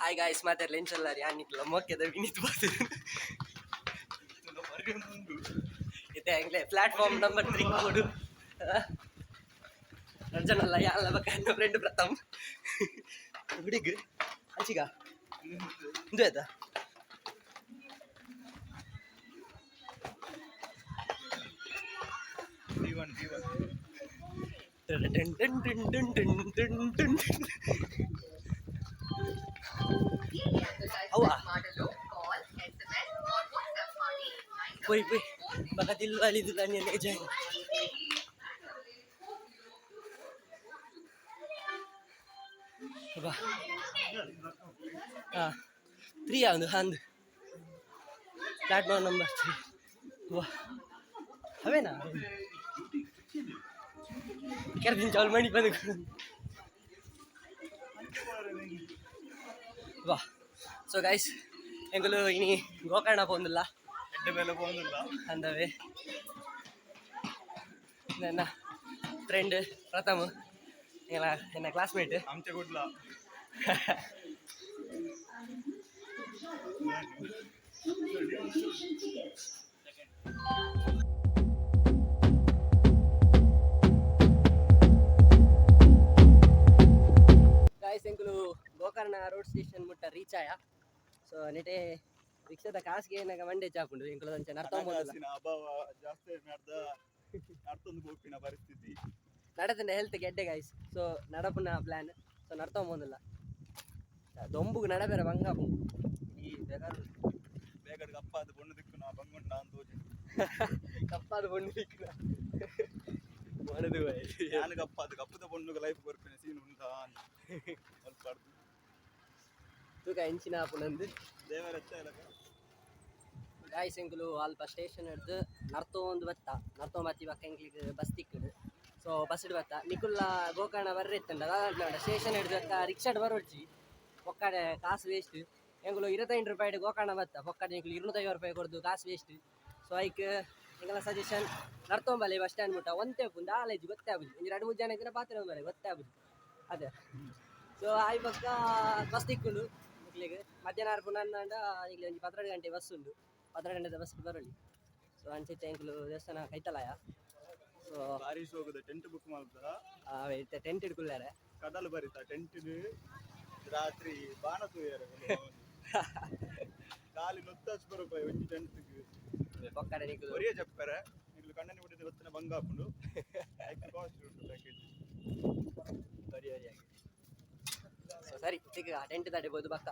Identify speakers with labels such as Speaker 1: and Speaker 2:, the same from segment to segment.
Speaker 1: Hi guys ಮಾತಾಡ್ಲಿ ಎಂಚಲ್ಲಾರಿ ಆನಿಕ್ಲ ಮೊಕ್ಕೆದ ವಿನೀತ್ ಬಾದು ಇದೆ ಹೆಂಗ್ಲೆ platform number 3 ಕೊಡು ರಜನಲ್ಲ ಯಾಲ್ಲ ಬಕ್ಕ ನನ್ನ ಫ್ರೆಂಡ್ ಪ್ರಥಮ್ ಹುಡುಗ ಅಂಚಿಗ ಇಂದು ಆಯ್ತಾ Woi, baka dilwali dula niya na dyan. Diba? 3 on the hand. Platform number 3. Wah. Have na? Kaya din chawal mani pa nag. Wah. So guys, engalo ini Gokarna pondilla. Edde mele pondilla. Andave. ನನ್ನ friend ಪ್ರಥಮ್ ಎಲ್ಲ ನನ್ನ classmate ಆಮಚೆ ಗುಡ್ಲ guys ಎಂಕುಲು Gokarna road station ಮುಟ್ಟ reach ಆಯ so ನೆಟೆ ರಿಕ್ಷಾದ ಕಾಸಿಗೆ ಏನಾಗ ಮಂಡೆ ಚಾಪುಂಡು ಎಂಕುಲು ಅಂಚೆ ನರ್ತೊಂಬಂದಿಲ್ಲ ಅಭಾವ ಜಾಸ್ತಿ ಮಾಡ್ದ ನರ್ತೊಂದು ಗೋಪಿನ ಪರಿಸ್ಥಿತಿ ನಡತನ ಹೆಲ್ತ್ ಗೆಡ್ಡೆ ಗಾಯ್ಸ್ ಸೊ ನಡಪುನ ಪ್ಲಾನ್ ಸೊ ನರ್ತೊಂಬಂದಿಲ್ಲ ದೊಂಬುಗೆ ನಡಬೇರೆ ಬಂಗಾಪು ಈ ಬೇಗಡ್ ಕಪ್ಪಾದ ಬೊಣ್ಣು ದಿಕ್ಕು ನಾ ಬಂಗುಂಡ ಅಂತ ಕಪ್ಪಾದ ಬೊಣ್ಣು ದಿಕ್ಕು ಮಾಡದು ನಾನು ಕಪ್ಪದ ಬೊಣ್ಣುಗ ಲೈಫ್ ಬರ್ಪೇನೆ ಸೀನ್ ಉಂಟಾ ಸ್ವಲ್ಪ ತೂಕ ಹೆಂಚಿನ ಆಪುನಂದು ದೇವರ ಗಾಯ್ಸ್ ಎಂಕುಲು ಅಲ್ಪ ಸ್ಟೇಷನ್ ಹಿಡ್ದು ನರ್ತೊಂದು ಬತ್ತ ನರ್ತೊಂಬತ್ತಿ ಬಕ್ಕ ಎಂಕ್ಲಿಗೆ ಬಸ್ ತಿಕ್ಕುಡು ಸೊ ಬಸ್ ಹಿಡ್ ಬತ್ತ ನಿಕುಲ್ಲ ಗೋಕರ್ಣ ಬರ್ರೆ ಇತ್ತಂಡ ಸ್ಟೇಷನ್ ಹಿಡ್ದು ಬತ್ತ ರಿಕ್ಷಾಡ್ ಬರೋಡ್ಜಿ ಒಕ್ಕಡೆ ಕಾಸು ವೇಸ್ಟ್ ಎಂಕುಲು 25 ರೂಪಾಯಿ ಗೋಕರ್ಣ ಬತ್ತ ಒಕ್ಕಡೆ ಎಂಕುಲು 250 ರೂಪಾಯಿ ಕೊಡ್ದು ಕಾಸು ವೇಸ್ಟ್ ಸೊ ಐಕ್ ಎಂಕಲ ಸಜೆಷನ್ ನರ್ತೊಂಬಲ್ಲಿ ಬಸ್ ಸ್ಟ್ಯಾಂಡ್ ಮುಟ್ಟ ಒಂತೆ ಪುಂದ ಆಲೇಜ್ ಗೊತ್ತೇ ಆಗುದು ಒಂದು 2-3 ಜನಕ್ಕೆ ಪಾತ್ರ ಬರ ಗೊತ್ತೇ ಆಗುದು ಅದೇ ಸೊ ಆಯ್ ಪಕ್ಕ ಬಸ್ ತಿಕ್ಕುಂಡು ಮಕ್ಳಿಗೆ ಮಧ್ಯಾಹ್ನ ಪುನಂದ ಈಗ ಒಂದು 12 ಗಂಟೆ ಬಸ್ ಉಂಡು 12 ಗಂಟೆ ಬಸ್ ಬರಲಿ ಸೊ ಅಂಚೆ ಎಂಕುಲು ದೇವಸ್ಥಾನ ಕೈತಲಾಯ ಸೊ ಬಾರಿ ಹೋಗುದು ಟೆಂಟ್ ಬುಕ್ ಮಾಡ್ದ ಟೆಂಟ್ ಇಡ್ಕೊಳ್ಳಾರೆ ಕಡಲು ಬರಿತ ಟೆಂಟ್ ರಾತ್ರಿ ಬಾಣ ತೂಯಾರೆ ಕಾಲಿ 100 ರೂಪಾಯಿ ಒಂದು ಟೆಂಟ್ಗೆ ಪಕ್ಕಡೆ ನಿಕುಲು ಒರಿಯ ಜಪ್ಪರೆ ನಿಕುಲು ಕಣ್ಣನೆ ಬಿಟ್ಟಿದ ಗೊತ್ತಿನ ಬಂಗ ಹಾಕೊಂಡು ಕಾಸ್ಟ್ ಉಂಟು ಪ್ಯಾಕೇಜ್ ಒರಿಯಾಗಿ ಸೊ ಸರಿ ಈಗ ಟೆಂಟ್ ತಡೆಬಹುದು ಬಕ್ಕ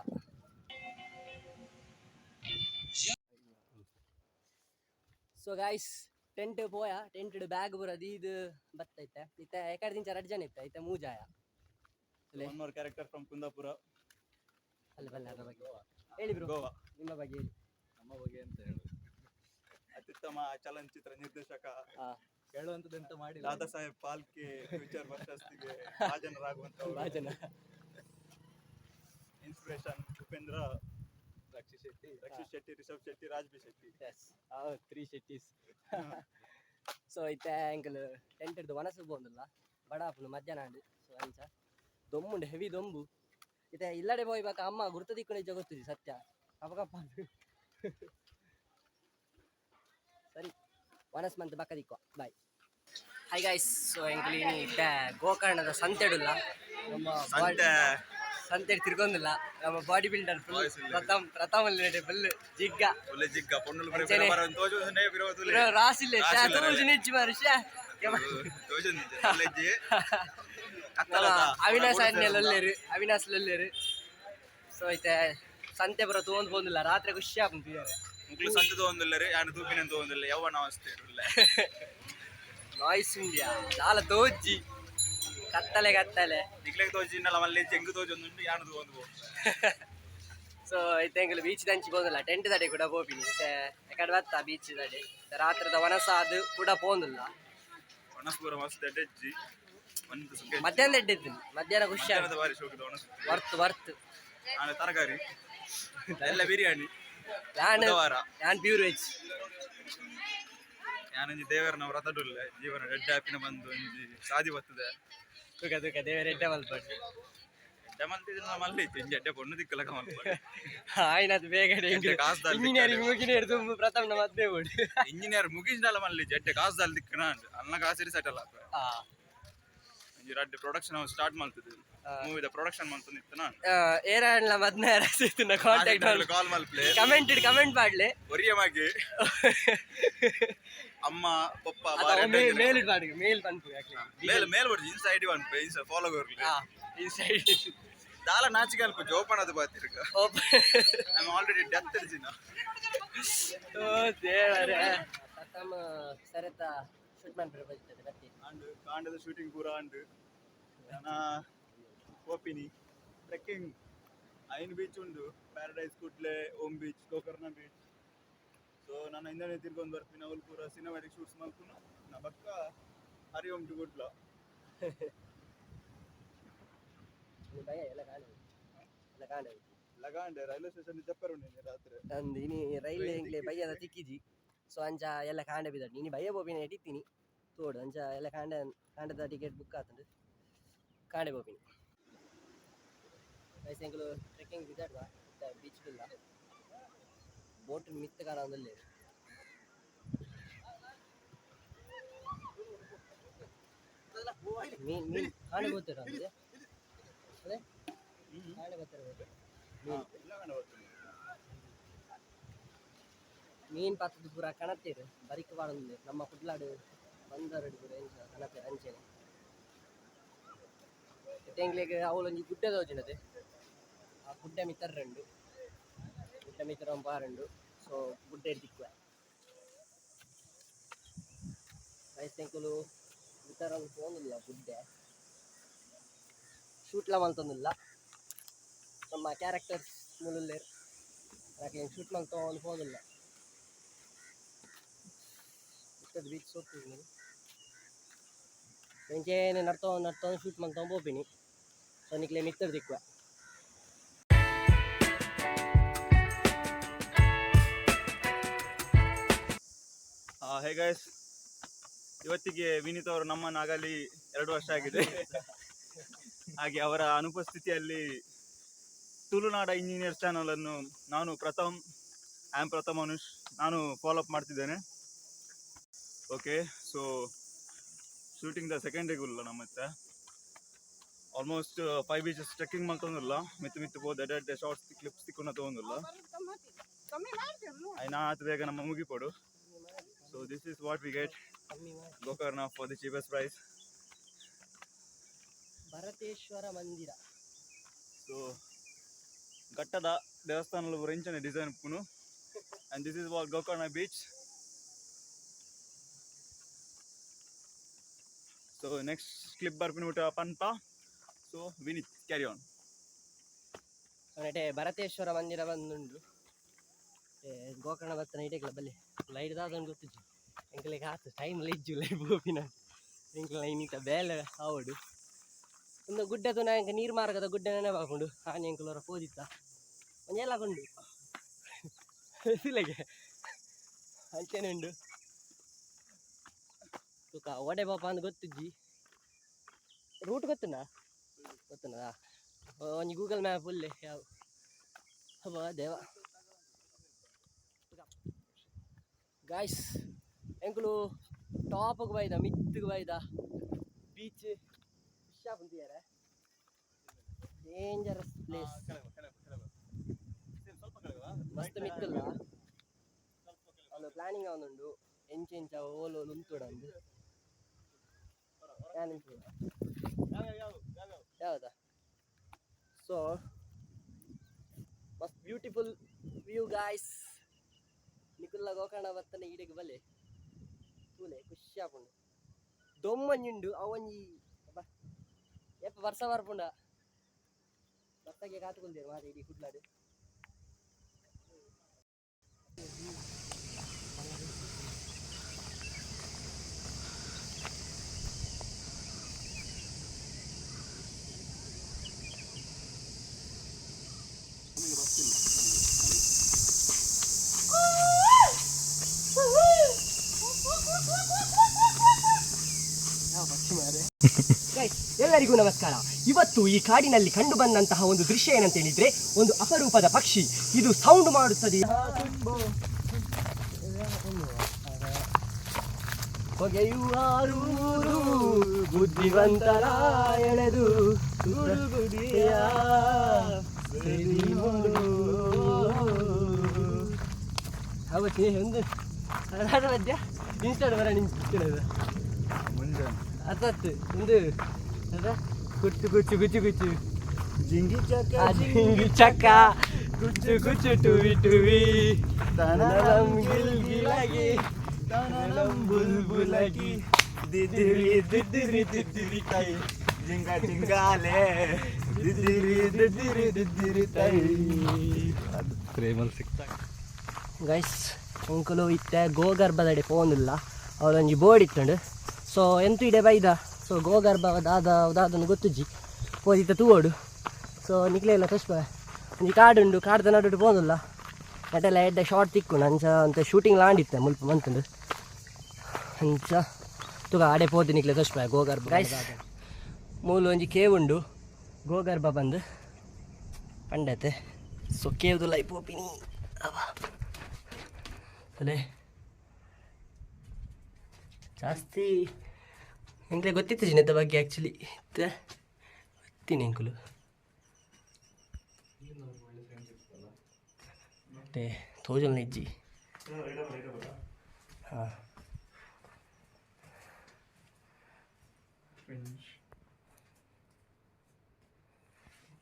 Speaker 1: ಸೊ ಗಾಯ್ಸ್ ಟೆಂಟ್ ಪೋಯ ಟೆಂಟ್ ಬ್ಯಾಗ್ ಬರೋದು ಇದು ಬತ್ತೈತೆ ಇತ್ತ ಎಕಡೆ ದಿಂಚ 2 ಜನ ಇತ್ತ ಇತ್ತ ಮೂಜಾಯ one more character from Kundapura ಅಲ್ಲಿ ಬಲ್ಲ ಅದರ ಬಗ್ಗೆ ಹೇಳಿ ಬ್ರೋ ಗೋವಾ ನಿಮ್ಮ ಬಗ್ಗೆ ಹೇಳಿ ನಮ್ಮ ಬಗ್ಗೆ ಅಂತ ಹೇಳಿ ಅತ್ಯುತ್ತಮ ಚಲನಚಿತ್ರ ನಿರ್ದೇಶಕ ಹೇಳುವಂತದ್ದು ಎಂತ ಮಾಡಿಲ್ಲ ದಾದಾ ಸಾಹೇಬ್ ಫಾಲ್ಕೆ ಫ್ಯೂಚರ್ ಪ್ರಶಸ್ತಿಗೆ ಭಾಜನರಾಗುವಂತ inspiration Upendra Rakshit Shetty Rishab Shetty Raj B Shetty S 3 Shettys so ಇತ್ತ ಎಂಕಲ್ ಟೆಂಟ್ ಹಿಡ್ದು ವನಸು ಬೋಂದಿಲ್ಲ ಬಡಾಪುನು ಮಧ್ಯಾಹ್ನ ಸೊ ಅಂಚ ದೊಂಬುಂಡು ಹೆವಿ ದೊಂಬು ಇತ್ತೆ ಇಲ್ಲಡೆ ಹೋಯ್ ಬಾಕ ಅಮ್ಮ ಗುರುತು ದಿಕ್ಕು ನಿಜ ಗೊತ್ತಿದೆ ಸತ್ಯ ಕಪ್ಪ ಸರಿ ವನಸ್ ಮಂತ್ ಬಕ್ಕ ದಿಕ್ಕುವ ಬಾಯ್ ಹೈ ಗೈಸ್ ಸೊ ಎಂಕಲ್ ಇತ್ತ ಗೋಕರ್ಣದ ಸಂತೆಡುಲ್ಲ ನಮ್ಮ ಸಂತೆ ತಿರ್ಗೊಂದಿಲ್ಲ ನಮ್ಮ ಬಾಡಿ ಬಿಲ್ಡರ್ ಪ್ರಥಮ್ ಅಲ್ಲಿ ಫುಲ್ ಜಿಗ್ಗ ರಾಸಿಲ್ಲ ಅವಿನಾಶ್ ಲೊಲ್ಲೇರು ಸೊ ಐತೆ ಸಂತೆ ಬರೋ ತಗೊಂಡ್ ಬಂದಿಲ್ಲ ರಾತ್ರಿ ಖುಷಿ ಆಗ್ತಿದ್ದಾರೆ ಸಂತೆ ತಗೊಂದಿಲ್ಲ ಯಾರು ತೂಪಿನ ತಗೊಂದಿಲ್ಲ ಯವ್ವನ ಅವಸ್ಥೆ ನಾಯ್ಸ್ ಇಂಡಿಯಾ ಚಾಲ ತೋಜ್ಜಿ ಕತ್ತಲೆ ನಿಕ್ಲೆಗೆ ತೋಜಿನಲ್ಲ ಮಲ್ಲೆ ಚೆಂಗು ತೋಜೊಂದುಂಟು ಯಾನು ತಗೊಂಡು ಸೊ ಐತೆಂಗಲು ಬೀಚ್ ದಂಚಿ ಹೋಗಲ್ಲ ಟೆಂಟ್ ತಡೆ ಕೂಡ ಹೋಗ್ತೀನಿ ಎಕಡೆ ಬತ್ತ ಬೀಚ್ ತಡೆ ರಾತ್ರದ ವನಸ ಅದು ಕೂಡ ಪೋಂದಿಲ್ಲ ವನಸ್ಪುರ ಮಸ್ತ್ ಎಡ್ಡೆಜ್ಜಿ ಮಧ್ಯಾಹ್ನ ಎಡ್ಡೆದ್ದೀನಿ ಮಧ್ಯಾಹ್ನ ಖುಷಿ ಆಗುತ್ತೆ ಬಾರಿ ಶೋಕಿದ ವರ್ತ್ ನಾನು ತರಕಾರಿ ಎಲ್ಲ ಬಿರಿಯಾನಿ ನಾನು ಪ್ಯೂರ್ ವೆಜ್ ಯಾನಂಜಿ ದೇವರನ ವ್ರತಡುಲ್ಲ ಜೀವನ ರೆಡ್ ಹ್ಯಾಪಿನ ಬಂದು ಒಂಜಿ ಸಾದಿ ಬರ್ತದೆ ತುಕ ತುಕ ದೇವರ ಎಡ್ಡೆ ಮಲ್ಪಡು
Speaker 2: ಮಲ್ಲಿ ಎಡ್ಡೆ ಪೊಣ್ಣು ದಿಕ್ಕಲಕ ಮಲ್ಪಡು
Speaker 1: ಆಯ್ನದು ಬೇಗ ಇಂಜಿನಿಯರಿಂಗ್ ಮುಗಿನೇ ಹಿಡಿದು ಪ್ರಥಮ ಮದ್ವೆ ಓಡಿ
Speaker 2: ಇಂಜಿನಿಯರ್ ಮುಗಿಸಿದಲ್ಲ ಮಲ್ಲಿ ಎಡ್ಡೆ ಕಾಸ್ದಲ್ಲಿ ದಿಕ್ಕನ ಅನ್ನ ಕಾಸಿರಿ ಸೆಟಲ್ ಆತ ಪ್ರೊಡಕ್ಷನ್ ಸ್ಟಾರ್ಟ್ ಮಾಡ್ತಿದ್ವಿ ಮೂವಿದ ಪ್ರೊಡಕ್ಷನ್ ಮಾಡ್ತಿತ್ತು
Speaker 1: ಏರಾಣ್ಣ ಮದ್ನಾರ ಸಿಗ್ತುನ ಕಾಂಟ್ಯಾಕ್ಟ್
Speaker 2: ಕಾಲ್ ಮಲ್ಪ್ಲೆ
Speaker 1: ಕಮೆಂಟ್ ಮಾಡ್ಲೆ
Speaker 2: ಒರಿಯಮಾಗಿ ಅಮ್ಮ ಪಪ್ಪ
Speaker 1: ಮೇಲ್ ಪಾಡಿಗೆ ಮೇಲ್ ಪನ್ಪು
Speaker 2: ಮೇಲ್ ಬಡ್ದು ಇನ್ಸೈಡ್ ಪನ್ಪು ಇನ್ಸ ಫಾಲೋ ಕೊರ್ಲಿ
Speaker 1: ಇನ್ಸೈಡ್
Speaker 2: ದಾಲ ನಾಚಿಕೆ ಅಲ್ಪ ಓಪನ್ ಅದು ಬಾತಿರ್ಕ ಐ ಆಲ್ರೆಡಿ ಡೆತ್ ತಿಳಿಸಿನ
Speaker 1: ಓ ದೇವರೇ ಪ್ರಥಮ ಸರತ ಶೂಟ್ ಮಾಡ್ಬಿಟ್ಟು ಬರ್ತದೆ ಮತ್ತೆ
Speaker 2: ಕಾಂಡದ ಶೂಟಿಂಗ್ ಪೂರ ಅಂಡು ಓಪಿನಿ ಟ್ರೆಕ್ಕಿಂಗ್ ಐನ್ ಬೀಚ್ ಉಂಡು paradise Kudle Om beach Gokarna beach so ನಾನು ಹಿಂದೆ ತಿರ್ಗೊಂಡು ಬರ್ತೀನಿ ಅವ್ರು ಪೂರ ಸಿನಿಮಾಟಿಕ್ ಶೂಟ್ಸ್ ಮಾಡ್ಕೊಂಡು ನಾ ಬಕ್ಕ ಹರಿ ಓಮ್ ಟು ಗುಡ್ಲ ಲಗಾಂಡೆ ರೈಲ್ವೆ ಸ್ಟೇಷನ್ ಜಪ್ಪರ್ ಉಂಡು ರಾತ್ರಿ
Speaker 1: ಅಂದು ಇನಿ ರೈಲ್ವೆ ಎಂಕ್ಲೆ ಬಯ್ಯದ ತಿಕ್ಕಿಜಿ ಸೊ ಅಂಚ ಎಲ್ಲ ಕಾಂಡೆ ಬಿದ್ದಾడు ನೀನು ಬಯ್ಯ ಬೋಪಿನ ಎಟ್ಟಿತ್ತೀನಿ ತೋಡು ಅಂಚ ಎಲ್ಲ ಕಾಂಡದ ಟಿಕೆಟ್ ಬುಕ್ ಆತಂಡು ಕಾಂಡೆ ಬೋಪಿನಿ ವಯಸ್ಸೆಂಕಲು ಟ್ರೆಕ್ಕಿಂಗ್ ಬಿದ್ದಾಡ್ವ ಬೀಚ್ ಇಲ್ಲ ಬೋಟ್ ಮಿತ್ತ ಕಾಲ ಒಂದಲ್ಲೇ ಮೀನ್ ಕಾಂಡೆ ಗೊತ್ತಿರ ಅದೇ ಕಾಂಡೆ ಗೊತ್ತಿರಬೇಕು ಮೀನ್ ಪಾತ್ರದ ಪೂರ ಕಣತ್ತೇರು ಬರಿಕ ಬಾಡೊಂದು ನಮ್ಮ ಕುಡ್ಲಾಡು ಬಂದರಡು ಪೂರ ಕಣತ್ತೇರು ಅಂಚೆನೆ ತೆಂಗ್ಲಿಗೆ ಅವಳೊಂದು ಗುಡ್ಡೆ ತೋಚಿನದೆ ಆ ಗುಡ್ಡೆ ಮಿತ್ತರ್ರಂಡು ಗುಡ್ಡೆ ಮಿತ್ರ ಪಾರಂಡು ಸೊ ಗುಡ್ಡೆ ದಿಕ್ಕುವ ವಯಸ್ಸೆಂಕಲು ಮಿತ್ರ ಹೋಗಿಲ್ಲ ಗುಡ್ಡೆ ಶೂಟ್ಲ ಮಲ್ತೊಂದಿಲ್ಲ ನಮ್ಮ ಕ್ಯಾರೆಕ್ಟರ್ಸ್ ಮೂಲಲ್ಲೇರು ಯಾಕೆ ಶೂಟ್ ಮಲ್ತೊಂದು ಹೋಗಿಲ್ಲ ಬೀಚ್ ಹೋಗ್ತೀನಿ ಎಂಚೇನೆ ನಡ್ತೊಂದು ಶೂಟ್ ಮಾಡ್ತೊಂದು ಹೋಗ್ತೀನಿ ಸೊ ನಿಕ್ಲೆ ಮಿತ್ತರ್ ದಿಕ್ಕುವ
Speaker 2: ಹೇ ಗೈಸ್ ಇವತ್ತಿಗೆ ವಿನೀತ್ ಅವರು ನಮ್ಮನ್ನು ಆಗಲಿ 2 ವರ್ಷ ಆಗಿದೆ ಹಾಗೆ ಅವರ ಅನುಪಸ್ಥಿತಿಯಲ್ಲಿ ತುಳುನಾಡ ಇಂಜಿನಿಯರ್ಸ್ ಚಾನಲ್ ಅನ್ನು ನಾನು ಪ್ರಥಮ್ ಅನುಷ್ ನಾನು ಫಾಲೋ ಅಪ್ ಮಾಡ್ತಿದ್ದೇನೆ ಓಕೆ ಸೊ ಶೂಟಿಂಗ್ ದ ಸೆಕೆಂಡ್ ಡೇಗುಲ್ಲ ನಮ್ಮ ಮತ್ತೆ ಆಲ್ಮೋಸ್ಟ್ 5 ಬೀಚಸ್ ಟ್ರೆಕ್ಕಿಂಗ್ ಮಾಡ್ತೊಂದಿಲ್ಲ ಮಿತ್ತು ಬೋದು ಎಡೆ ಶಾರ್ಟ್ಸ್ ಕ್ಲಿಪ್ಸ್ ತಿಕ್ಕೊಂಡು ತೊಗೊಂದಿಲ್ಲ ಐನಾ ಆತ ಬೇಗ ನಮ್ಮ ಮುಗಿಪಡು so this is what we get Gokarna for the cheapest price
Speaker 1: Bharateshwara ಮಂದಿರ
Speaker 2: ಸೊ ಘಟ್ಟದ ದೇವಸ್ಥಾನದಲ್ಲಿ ರೆಂಚನೆ ಡಿಸೈನ್ ಉಪ್ಪುನು and this is what Gokarna beach so next clip ಬರ್ಪಿನ ಪಂತ ಸೊ ವಿನೀತ್ ಕ್ಯಾರಿ ಆನ್
Speaker 1: ನೆಟೆ ಭರತೇಶ್ವರ ಮಂದಿರ ಬಂದುಂಡು ಗೋಕರ್ಣ ಬತ್ತನ ಇಟೆಕ್ಲ ಬಲ್ಲೆ ಲೈಟ್ ದಾದೊಂದು ಗೊತ್ತಿಜ್ಜು ಎಂಕ್ಲೆಗೆ ಆತು ಟೈಮ್ ಲೆಜ್ಜು ಲೈ ಬೋಪಿನ ಎಂಕ್ಲ ಇನ್ನಿತ ಬೇಲೆ ಆವಡು ಒಂದು ಗುಡ್ಡದು ನಂಗೆ ನೀರು ಮಾರ್ಗದ ಗುಡ್ಡ ನೆನಪಾಕೊಂಡು ಆನೆ ಎಂಕಲವರ ಪೋದಿತ್ತ ಒಂದೆಲ್ಲ ಕೊಂಡು ಸಿಲೆಗೆ ಅಂಚೆನೆ ಉಂಡು ತೂಕ ಒಡೆ ಪಾಪ ಅಂತ ಗೊತ್ತಿಜ್ಜಿ ರೂಟ್ ಗೊತ್ತುನಾ ಒಂಜಿ ಗೂಗಲ್ ಮ್ಯಾಪ್ ಉಲ್ಲೆ ಯಾವ ಹಬ್ಬ ದೇವ ಗಾಯ್ಸ್ ಎಂಕುಲು ಟಾಪ್ಗೆ ಬೈದ ಮಿತ್ತಿಗೆ ಬೈದ ಬೀಚ್ ವಿಷಯ ಬಂದಿದ್ದಾರೆ ಡೇಂಜರಸ್ ಪ್ಲೇಸ್ ಮಸ್ತ್ ಮಿತ್ತಲ್ಲ ಒಂದು ಪ್ಲಾನಿಂಗ್ ಅವನುಂಡು ಎಂಚೆಂಚ ಓಲು ಉಂತುಡಂದು ಯಾವ್ದಾ ಸೊ ಮಸ್ತ್ ಬ್ಯೂಟಿಫುಲ್ ವ್ಯೂ ಗಾಯ್ಸ್ ನಿಕುಲ್ಲ ಗೋಕರ್ಣ ಬತ್ತನೆ ಈಡೆಗೆ ಬಲೆ ತೂಲೆ ಖುಷಿ ಆಪುಂಡು ದೊಮ್ಮಂಜುಂಡು ಅವೊಂಜಿ ಎಪ್ಪ ವರ್ಷ ಬರ್ಪುಂಡ ಬತ್ತಗೆ ಕಾತುಕೊಂಡೇರು ಮಾರಿ ಇಡೀ ಕುಡ್ಲಾಡು ಎಲ್ಲರಿಗೂ ನಮಸ್ಕಾರ. ಇವತ್ತು ಈ ಕಾಡಿನಲ್ಲಿ ಕಂಡು ಬಂದಂತಹ ಒಂದು ದೃಶ್ಯ ಏನಂತ ಹೇಳಿದ್ರೆ, ಒಂದು ಅಪರೂಪದ ಪಕ್ಷಿ. ಇದು ಸೌಂಡ್ ಮಾಡುತ್ತದೆ. ಬುದ್ಧಿವಂತರ ಎಳೆದು ಅವತ್ತೇ ಒಂದು ಮಧ್ಯ ಇನ್ಸ್ಟಾಡ್ ಬರ ನಿಂತಿರೋದು ಅತ್ತತ್ತು ಒಂದು ಕುಚ್ಚು ಕುಚ್ಚು ಕುಚ್ಚು ಕುಚ್ಚು ಜಿಂಗಿ ಚಕ್ಕ ಕುಚ್ಚು ಕುಚ್ಚು ಟುವಿ ಟುವಿ ತನಲಂ ಗಿಲ್ಗಿಲಗಿ ತನಲಂ ಬುಲ್ಬುಲಗಿ ದಿದಿರಿ ದಿದಿರಿ ದಿದಿರಿ ಕೈ ಜಿಂಗ ಜಿಂಗಾಲೆ ದಿದಿರಿ ದಿದಿರಿ ದಿದಿರಿ ಕೈ ಪ್ರೇಮಲ್ ಸಿಕ್ತಾ ಗೈಸ್ ಅಂಕಲು ಇತ್ತೆ ಗೋಗರ್ಭದಡೆ ಪೋನಿಲ್ಲ ಅವಳೊಂಜಿ ಬೋರ್ಡ್ ಇತ್ತಂಡು. ಸೊ ಎಂತು ಇಡೆ ಬೈದ. ಸೊ ಗೋಗರ್ಭ ಅದಾದನ್ನು ಗೊತ್ತುಜ್ಜಿ ಪೋದಿತ್ತ ತೂವೋಡು. ಸೊ ನಿಕ್ಲೆ ಇಲ್ಲ ತೋರಿಸ್ಪ ಒಂಜಿ ಕಾಡುಂಡು ಕಾಡ್ದ ನಡು ಪೋನಿಲ್ಲ ಎಟೆಲ್ಲ ಎಡ್ಡೆ ಶಾರ್ಟ್ ತಿಕ್ಕೊಂಡು ಅಂಚ ಅಂತ ಶೂಟಿಂಗ್ ಲಾಂಡಿತ್ತೆ ಮುಲ್ಪ ಮಂತುಂಡು ಅಂಚ ತುಗ ಆಡೆ ಪೋತಿ ನಿಕ್ಲೆ ತೋರಿಸ್ಪ ಗೋಗರ್ಭ. ಗೈಸ್ ಮೂಲು ಒಂಜಿ ಕೇವ್ ಉಂಡು ಗೋಗರ್ಭ ಬಂದು ಪಂಡತೆ. ಸೊ ಕೇವ್ದು ಲೈಫ್ ಓಪಿನಿ ಅವ ಅಲ್ಲೇ ಜಾಸ್ತಿ ಎಂಕ್ಲೆ ಗೊತ್ತಿತ್ತು ಜಿನದ ಬಗ್ಗೆ ಆ್ಯಕ್ಚುಲಿ ಗೊತ್ತೀನಿ ಎಂಕುಲು ಮತ್ತೆ ತೋಜಲ್ನ ಇಜ್ಜಿ ಹಾಂ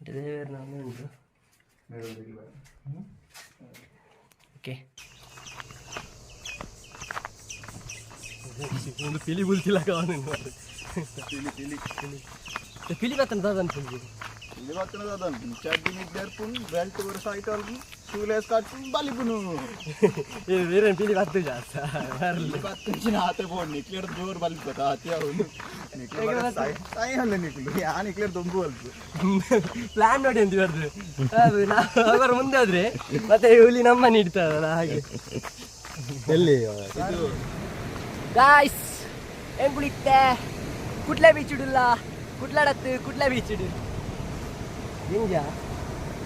Speaker 1: ಡೆಲಿವರಿ ನಾನು ಉಂಟು ಓಕೆ ಒಂದು ಪಿಲಿ ಬುಲ್ತಿಲ್ಲ ಕಾವನು ಪಿಲಿ ಬತ್ತನ ದಾದನ್ ಪಿಲಿ
Speaker 2: ಬತ್ತನ ದಾದನ್ ಚಡ್ಡಿ ಮಿದ್ದರ್ಪುನ್ ಬೆಲ್ಟ್ ವರಸ ಐಟಲ್ಪು ಶೂಲೇಸ್ ಕಟ್ಪುನ್ ಬಲಿಪುನು
Speaker 1: ಬೇರೆ ಪಿಲಿ ಬತ್ತು ಜಾಸ್ತ
Speaker 2: ಬತ್ತಿನ ಆತೆ ಬೋಡ್ ನಿಕ್ಲೇರ್ ಜೋರ್ ಬಲಿಪತ ಆತೆ ಅವನು ನಿಕ್ಲೇರ್ ಸಾಯಿ ಹಲ್ಲ ನಿಕ್ಲು ಯಾ ನಿಕ್ಲೇರ್ ದೊಂಬು ಅಲ್ಪು
Speaker 1: ಪ್ಲಾನ್ ನೋಡಿ ಅಂತ ಬರ್ದು ಅವರ ಮುಂದೆ ಆದ್ರೆ ಮತ್ತೆ ಹುಲಿ ನಮ್ಮ ನೀಡ್ತಾರಲ್ಲ ಹಾಗೆ ಎಲ್ಲಿ ಇದು ಗಾಯ್ಸ್ ಹೆಂಗ್ ಕುಳಿತೆ ಕುಟ್ಲೆ ಬೀಚಿಡುಲ್ಲ ಕುಟ್ಲಾಡತ್ತು ಕುಟ್ಲೆ ಬೀಚಿಡು ಜಂಜ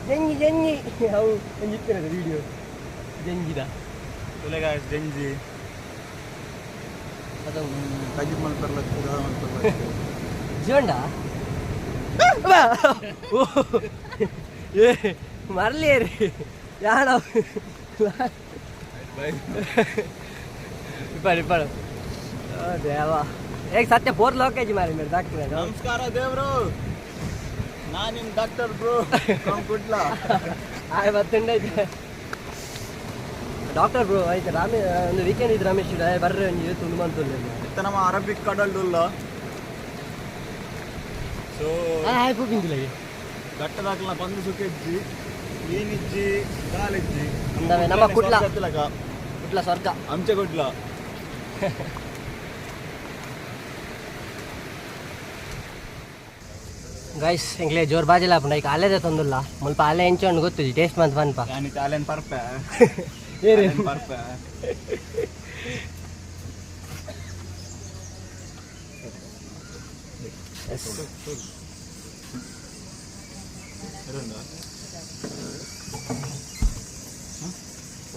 Speaker 1: ಜಂಜಿ ಜಂಜಿ ಅವು ಹೆಂಗಿತ್ತೇನದು ವಿಡಿಯೋ ಜಂಜಿದ
Speaker 2: ಒಳ್ಳೆ ಗಾಯ್ಸ್ ಜಂಜಿ
Speaker 1: ಅದು
Speaker 2: ಕಜಿ ಮಾಡ್ತಾರಲ್ಲ
Speaker 1: ಜೀವಂಡ ಓ ಏ ಮರಲಿ ರೀ ಯಾಣ ಇಪ್ಪಾಡು ಇಪ್ಪಾಡು ದೇವಾ ಹೇಗೆ ಸತ್ಯ 4 ಲೋಕೇಜಿ ಮಾರಿ ಮೇಲೆ ಡಾಕ್ಟರ್.
Speaker 2: ನಮಸ್ಕಾರ ದೇವ್ರು, ನಾನು ನಿಮ್ಮ ಡಾಕ್ಟರ್ ಬ್ರೋ ಫ್ರಮ್ ಕುಟ್ಲ.
Speaker 1: ಆಯ್ ಬತ್ತಂಡೈತೆ ಡಾಕ್ಟರ್ ಬ್ರೋ ಆಯ್ತು. ಒಂದು ವೀಕೆಂಡ್ ಇದ್ದು ರಮೇಶ್ ಬರ್ರಿ ಒಂಜಿ ತುಂಬ ಮಂತುಲ್ಲ
Speaker 2: ಇತ್ತ ನಮ್ಮ ಅರಬಿಕ್ ಕಡಲ್ಡುಲ್ಲ. ಸೊ
Speaker 1: ಆಯ್ತು ಹೋಗಿಂದಿಲ್ಲ
Speaker 2: ಗಟ್ಟದಾಕಲ ಬಂದು ಸುಖಿಜ್ಜಿ ನೀನಿಜ್ಜಿ ಗಾಲಿಜ್ಜಿ
Speaker 1: ನಮ್ಮ ಕುಟ್ಲ ಕುಟ್ಲ ಸ್ವರ್ಗ
Speaker 2: ಅಂಚೆ ಕುಟ್ಲ.
Speaker 1: ಗೈಸ್ ಎಂಗ್ಲೇ ಜೋರ್ ಬಾಜಿಲ್ಲ ಪುಂಡ ಈಗ ಅಲ್ಲೇದೇ ತಂದಿಲ್ಲ ಮುಲ್ಪ ಅಲ್ಲೇ ಹೆಂಚೊಂಡು ಗೊತ್ತಿದ್ದಿ ಟೇಸ್ಟ್ ಮಂತ್ ಬನ್ಪ
Speaker 2: ಅಲ್ಲೇನು ಪರ್ಪೆ ಪರ್ಪೆ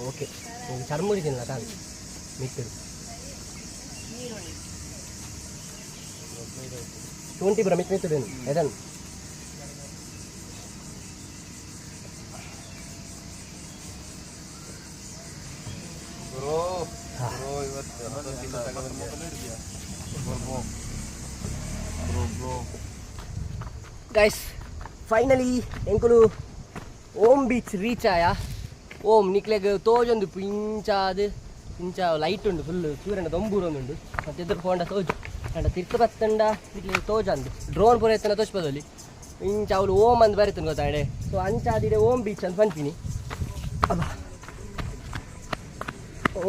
Speaker 1: ಓಕೆ ಚರ್ಮುಡಿದಿಲ್ಲ ತಾನು ಮಿಕ್ಕದು 20 ಬ್ರ ಮಿಕ್ ಮಿತ್ತದೇನು ಎದನ್ ಗೈಸ್ ಫೈನಲಿ ಎಂಕುಲು ಓಮ್ ಬೀಚ್ ರೀಚ್ ಆಯ. ಓಮ್ ನಿಕ್ಲೆಗ್ ತೋಜೊಂದು ಇಂಚ ಲೈಟ್ ಉಂಡು ಫುಲ್ ಸೂರ್ಯನ ದೊಂಬೂರೊಂದುಂಡು ಮತ್ತೆ ಎದುರು ಹೋಂಡ ತೋಜು ಅಂಡ ತಿರ್ತು ಬತ್ತಂಡ ಇಟ್ಲಿ ತೋಜ ಅಂದು ಡ್ರೋನ್ ಪೂರ ಎತ್ತನ ತೋಚ್ಪದಲ್ಲಿ ಇಂಚ ಅವಳು ಓಮ್ ಅಂದ್ ಬರೀತಾನೆ ಗೊತ್ತಾಡೆ. ಸೊ ಅಂಚಾದಿಡೆ ಓಮ್ ಬೀಚ್ ಅಂತ ಪಂತೀನಿ ಅಬ್ಬ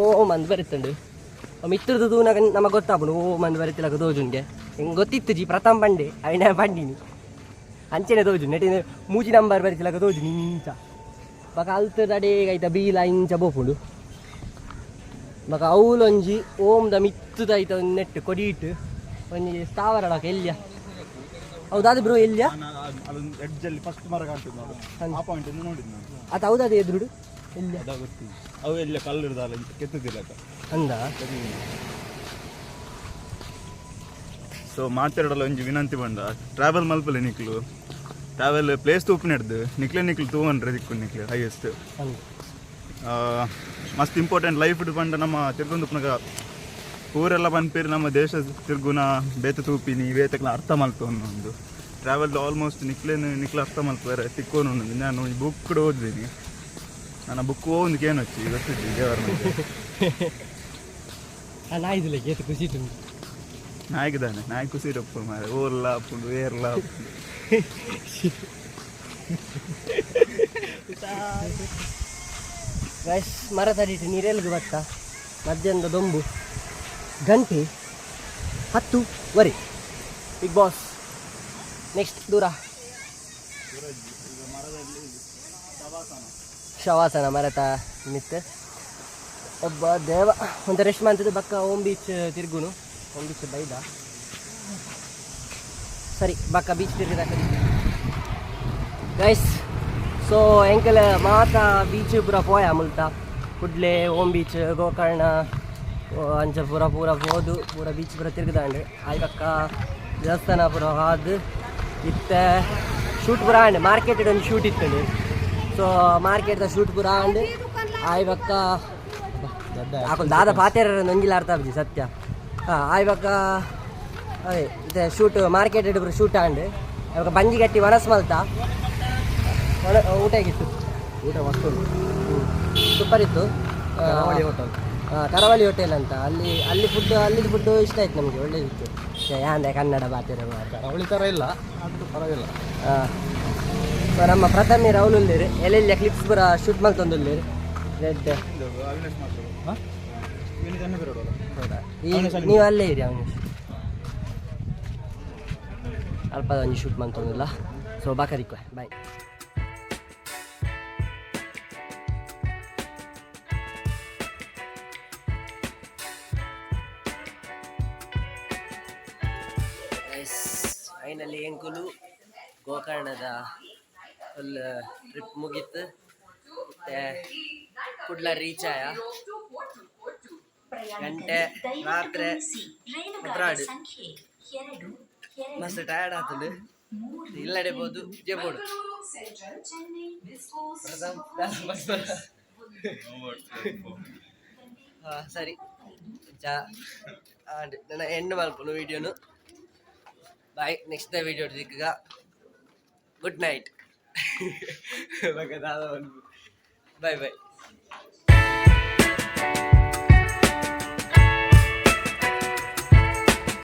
Speaker 1: ಓಮ್ ಅಂದ್ ಬರೀತಂಡು ಮಿತ್ರದು ತೂನಾಗ ನಮಗೆ ಗೊತ್ತಾಪುಂಡು ಓಮ್ ಅಂದ್ ಬರೀತಿಲ್ಲ ತೋಜುಂಗೆ ಹೆಂಗೆ ಗೊತ್ತಿತ್ತು ಜಿ ಪ್ರಥಮ ಪಂಡೆ ಅವಿನ ಪಂಡಿನಿ ಅಂಚೆನೆ ತೋಜು ನೆಟ್ಟಿನ ಮೂಜಿ ನಂಬರ್ ಬರೀತಿಲ್ಲ ತೋಜು ಇಂಚ ಬಕ ಅಲ್ತದಡೆ ಐತ ಬೀಲ ಇಂಚ ಬೋಪುಂಡು ಬಕ ಅವಲೊಂಜಿ ಓಮ್ದ ಮಿತ್ತುದ ಐತ ನೆಟ್ಟು ಕೊಡಿಟ್ಟು ಒಂಜಿ ಸ್ಥಾವರಳಕ ಎಲ್ಲಿಯ ಹೌದಾದ ಬ್ರೋ ಎಲ್ಲಿಯಾ
Speaker 2: ಅದೊಂದು ಎಡ್ಜಲ್ಲಿ ಫಸ್ಟ್ ಮರ ಕಾಣ್ತದೆ ನೋಡು, ಆ ಪಾಯಿಂಟ್ ಇಂದ ನೋಡಿದ್ದು ನಾನು.
Speaker 1: ಅದು ಹೌದಾದ ಎದುರುಡು ಎಲ್ಲಿ
Speaker 2: ಅದಾಗುತ್ತೆ ಅವು ಎಲ್ಲ ಕಲ್ಲು ಇಡ್ದಲ್ಲ ಇಂತ ಕೆತ್ತದಿಲ್ಲ
Speaker 1: ಅಂದ.
Speaker 2: ಸೊ ಮಾತಾಡಲ್ಲ ಒಂಜಿ ವಿನಂತಿ ಬಂದ ಟ್ರಾವೆಲ್ ಮಲ್ಪಲೆ ನಿಕ್ಲು ಟ್ರಾವೆಲ್ ಪ್ಲೇಸ್ ತೂಪು ನೆಡ್ದು ನಿಕ್ಲೆ 200 ದಿಕ್ಕು ನಿಕ್ಲೆ ಹೈಯೆಸ್ಟ್ ಮಸ್ತ್ ಇಂಪಾರ್ಟೆಂಟ್ ಲೈಫ್ ಬಂಡ ನಮ್ಮ ತಿರ್ಗೊಂದು ಊರೆಲ್ಲ ಬಂದ್ಪೇರಿ ನಮ್ಮ ದೇಶ ತಿರ್ಗುನ ಬೇತೆ ತೂಪಿನಿ ಬೇತಕ್ಲ ಅರ್ಥ ಮಲ್ತು ಒಂದು ಟ್ರಾವೆಲ್ ಆಲ್ಮೋಸ್ಟ್ ನಿಕ್ಲೆ ಅರ್ಥ ಮಲ್ಪರೆ ತಿಕ್ಕೋನು ನಾನು ಈ ಬುಕ್ ಕೂಡ ಓದಿದ್ದೀನಿ. ನನ್ನ ಬುಕ್ ಒಂದು ಏನು వచ్చి ಗೊತ್ತಿದ್ದೆ ದೇವರ
Speaker 1: ನಾಯಿದಿಲ್ಲ ಏತು ಖುಷಿ
Speaker 2: ನಾಯಿಗಿದ್ದಾನೆ ನಾಯಿ ಖುಷಿ ರಪ್ಪ ಮಾರೆ ಓರ್ಲ ಅಪ್ಪುಂಡು ಏರ್ಲ
Speaker 1: ಗೈಸ್ ಮರ ತಡಿಟ್ಟು ನೀರೆಲ್ಲಿಗೆ ಬತ್ತ ಮಧ್ಯಾಹ್ನದ ದೊಂಬು ಗಂಟೆ 10:10 ಬಿಗ್ ಬಾಸ್ ನೆಕ್ಸ್ಟ್ ದೂರ ಶವಾಸನ ಮರತ ನಿಮಿತ್ತ ಒಬ್ಬ ದೇವ ಒಂದು ರೆಸ್ಟ್ ಮಾಡ್ತಿದ್ದು ಬಕ್ಕ ಓಮ್ ಬೀಚ್ ತಿರ್ಗುನು ಓಮ್ ಬೀಚ್ ಬೈದ ಸರಿ ಬಕ್ಕ ಬೀಚ್ ತಿರುಗಿದ ಗೈಸ್. ಸೊ ಎಂಕಲ್ ಮಾತ ಬೀಚ್ ಪೂರ ಪೋಯ ಮುಲ್ತ ಕುಡ್ಲೆ ಓಮ್ ಬೀಚ್ ಗೋಕರ್ಣ ಅಂಚ ಪೂರ ಹೋದು ಪೂರ ಬೀಚ್ ಪೂರ ತಿರುಗಿದಾಂಡು ಆಯ್ ಪಕ್ಕ ದೇವಸ್ಥಾನ ಪೂರ ಹಾದು ಇತ್ತ ಶೂಟ್ ಪೂರ ಆಂಡ್ ಮಾರ್ಕೆಟ್ ಒಂದು ಶೂಟ್ ಇತ್ತಂಡು. ಸೊ ಮಾರ್ಕೆಟ್ದ ಶೂಟ್ ಪೂರ ಆಂಡ್ ಆಯ್ ಪಕ್ಕ ಹಾಕೊಂಡು ದಾದ ಪಾತೆರ ನಂಗಿಲ್ಲ ಅರ್ಥ ಆಗ್ತದೆ ಸತ್ಯ. ಹಾಂ ಆಯ್ ಪಕ್ಕ ಅದೇ ಇದು ಶೂಟ್ ಮಾರ್ಕೆಟ್ ಪೂರ ಶೂಟ್ ಆಂಡ್ ಇವಾಗ ಬಂಜಿ ಗಟ್ಟಿ ಮನಸ್ ಮಲ್ತ ಊಟ ಹೇಗಿತ್ತು? ಊಟ ಮಸ್ತು ಸೂಪರ್ ಇತ್ತು. ಕರಾವಳಿ ಹೋಟೆಲ್ ಅಂತ ಅಲ್ಲಿ ಫುಡ್ ಅಲ್ಲಿದ್ದು ಫುಡ್ಡು ಇಷ್ಟ ಆಯ್ತು ನಮಗೆ, ಒಳ್ಳೇದಿತ್ತು. ಯಾಂದೆ ಕನ್ನಡ ಬಾತಿರ
Speaker 3: ಕರಾವಳಿ ಥರ ಇಲ್ಲ ಅದು ಪರವಾಗಿಲ್ಲ.
Speaker 1: ಹಾಂ ಸೊ ನಮ್ಮ ಪ್ರಥಮಿ ರೌಲುಲ್ಲೇರಿ ಎಲ್ಲೆಲ್ಲ ಕ್ಲಿಪ್ಸ್ ಪೂರ ಶೂಟ್ ಮಾಡ್ತಂದುಲ್ಲೇರಿ ರೆಡ್. ಹೌದಾ ನೀವು ಅಲ್ಲೇ ಇರಿ ಅವನಿಗೆ ಅಲ್ಪ ಒಂಜಿ ಶೂಟ್ ಮಾಡ್ತಂದಿಲ್ಲ. ಸೊ ಬಾಕರಿಕ್ವ ಬಾಯ್. ಫೈನಲಿ ಎಂಕುಲು ಗೋಕರ್ಣದ ಫುಲ್ ಟ್ರಿಪ್ ಮುಗೀತು. ಮತ್ತೆ ಕುಡ್ಲ ರೀಚ್ ಆಯ ಗಂಟೆ ರಾತ್ರಿ ಅಬ್ರಾಡ್ ಮಸ್ತ್ ಟಯರ್ಡ್ ಆಗ್ತದೆ. ಇಲ್ಲಡೆ ಬೋದು ಜೇಬೋಡು ಹಾಂ ಸರಿ ನನ್ನ ಎಂಡ್ ಮಾಡ್ಕೊಂಡು ವಿಡಿಯೋನು. ಬಾಯ್ ನೆಕ್ಸ್ಟ್ ವಿಡಿಯೋ ದಿಕ್ಕ ಗುಡ್ ನೈಟ್. ಬಾಯ್ ಬಾಯ್.